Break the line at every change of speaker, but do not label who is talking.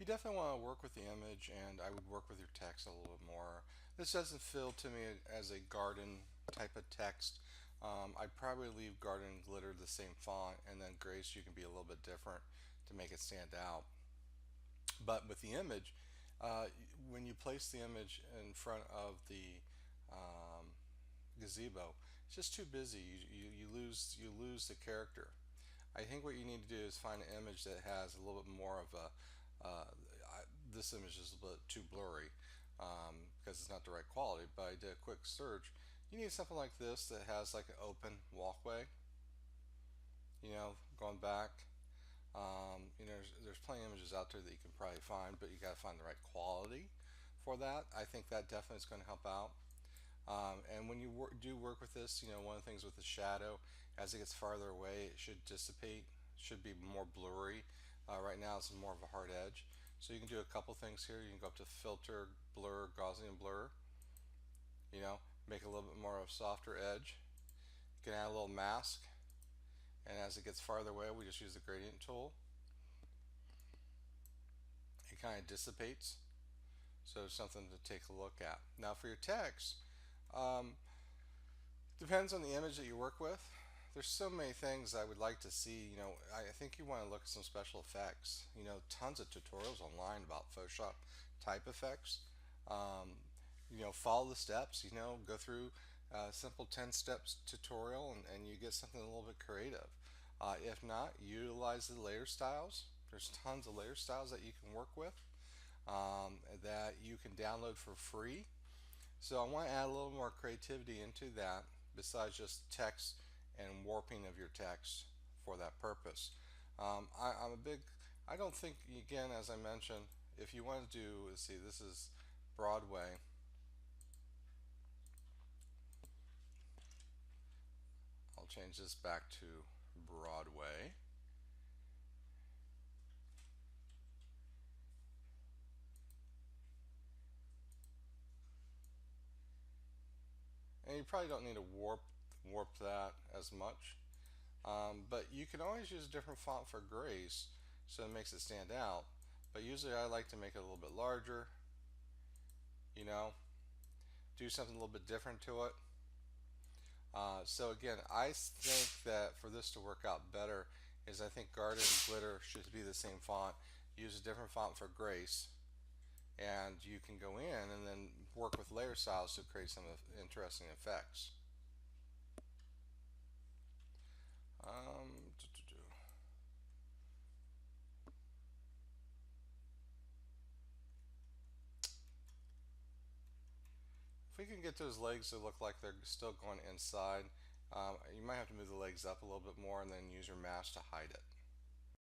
You definitely want to work with the image, and I would work with your text a little bit more. This doesn't feel to me as a garden type of text. I'd probably leave garden and glitter the same font, and then grace you can be a little bit different to make it stand out. But with the image, uh, when you place the image in front of the um, gazebo, it's just too busy. You lose the character. I think what you need to do is find an image that has a little bit more of a. This image is a bit too blurry because it's not the right quality. But I did a quick search. You need something like this that has like an open walkway. Going back. There's plenty of images out there that you can probably find, but you got to find the right quality for that. I think that definitely is going to help out. And when you do work with this, one of the things with the shadow, as it gets farther away, it should dissipate, should be more blurry. Right now, it's more of a hard edge. So you can do a couple things here. You can go up to Filter, Blur, Gaussian Blur. Make it a little bit more of a softer edge. You can add a little mask, and as it gets farther away, we just use the gradient tool. It kind of dissipates. So it's something to take a look at. Now for your text, um, depends on the image that you work with. There's so many things I would like to see. I think you want to look at some special effects. Tons of tutorials online about Photoshop type effects. Um, follow the steps. Go through a simple 10 steps tutorial, and you get something a little bit creative. If not, utilize the layer styles. There's tons of layer styles that you can work with that you can download for free. So I want to add a little more creativity into that besides just text and warping of your text for that purpose. I'm a big, I don't think, again, as I mentioned, if you want to do, let's see, this is Broadway. I'll change this back to Broadway. And you probably don't need to warp that as much. But you can always use a different font for grace so it makes it stand out. But usually I like to make it a little bit larger, you know, do something a little bit different to it. So again, I think that for this to work out better is I think Garden and Glitter should be the same font. Use a different font for grace, and you can go in and then work with layer styles to create some interesting effects. Um, If we can get those legs to look like they're still going inside, you might have to move the legs up a little bit more and then use your mask to hide it.